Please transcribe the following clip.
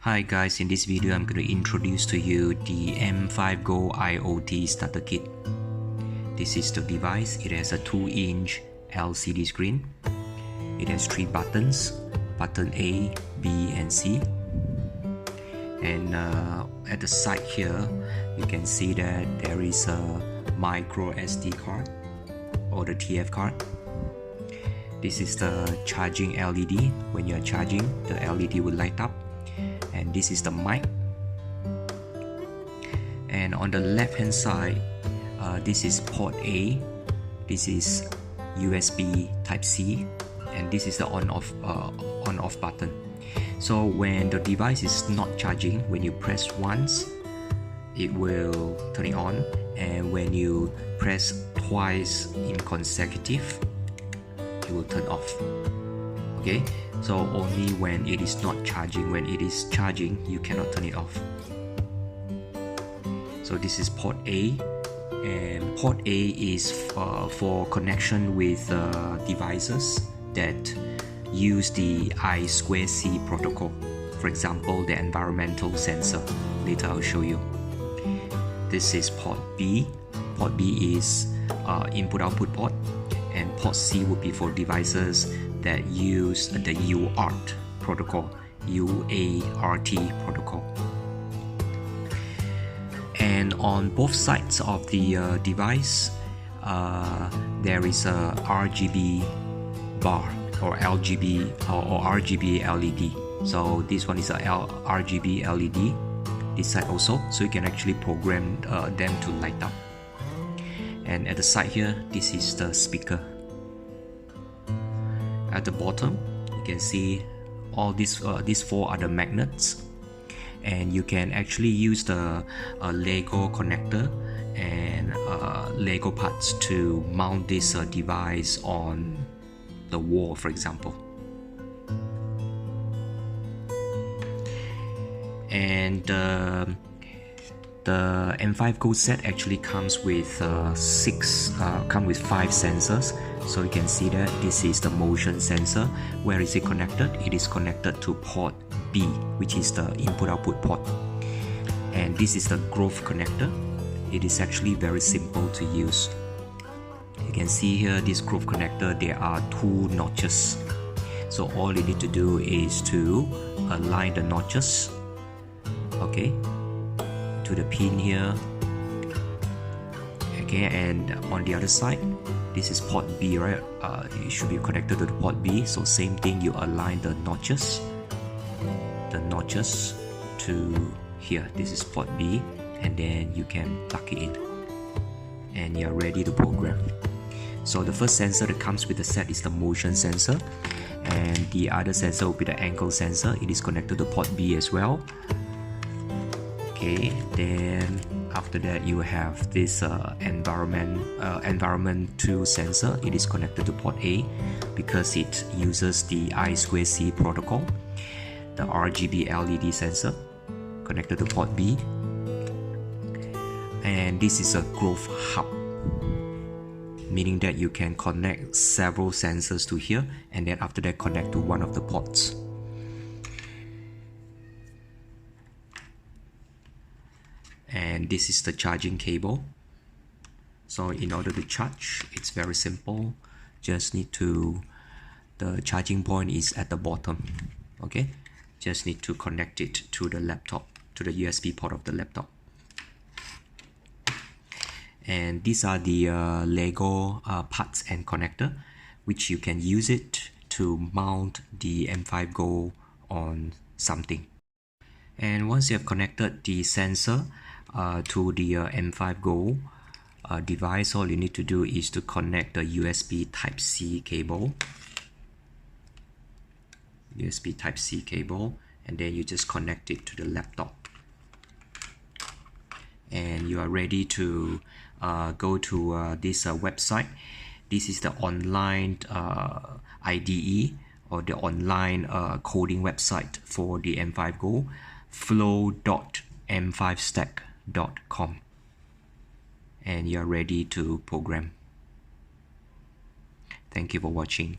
Hi guys, in this video I'm going to introduce to you the M5Go IoT starter kit. This is the device. It has a 2-inch LCD screen. It has 3 buttons, button A, B and C. And at the side here you can see that there is a micro SD card or the TF card. This is the charging LED. When you are charging, the LED will light up. And this is the mic. And on the left hand side, this is port A, this is USB type C, and this is the on off button. So when the device is not charging, when you press once, it will turn it on, and when you press twice in consecutive, it will turn off. Okay, so only when it is not charging. When it is charging, you cannot turn it off. So this is port A, and port A is for connection with devices that use the I2C protocol. For example, the environmental sensor. Later I'll show you. This is port B. Port B is input-output port, and port C would be for devices that use the UART protocol, UART protocol. And on both sides of the device, there is a RGB bar or RGB LED. So this one is a RGB LED. This side also, so you can actually program them to light up. And at the side here, this is the speaker. At the bottom, you can see all these 4 are the magnets, and you can actually use the Lego connector and Lego parts to mount this device on the wall, for example. And the M5Go set actually comes with 5 sensors. So you can see that this is the motion sensor. Where is it connected? It is connected to port B, which is the input-output port. And this is the growth connector. It is actually very simple to use. You can see here this growth connector, there are 2 notches. So all you need to do is to align the notches, okay, to the pin here. Okay, and on the other side, this is port B, right? It should be connected to the port B. So same thing, you align the notches to here. This is port B, and then you can plug it in, and you're ready to program. So the first sensor that comes with the set is the motion sensor, and the other sensor will be the angle sensor. It is connected to port B as well. Okay, then after that you have this environmental sensor. It is connected to port A because it uses the I2C protocol. The RGB LED sensor connected to port B, and this is a growth hub, meaning that you can connect several sensors to here, and then after that connect to one of the ports. And this is the charging cable. So in order to charge, it's very simple. Just need to, the charging point is at the bottom. Okay, just need to connect it to the laptop, to the USB port of the laptop. And these are the Lego parts and connector, which you can use it to mount the M5Go on something. And once you have connected the sensor to the M5Go device, all you need to do is to connect the USB Type-C cable. USB Type-C cable, and then you just connect it to the laptop. And you are ready to go to this website. This is the online IDE or the online coding website for the M5Go, flow.m5stack.com, and you're ready to program. Thank you for watching.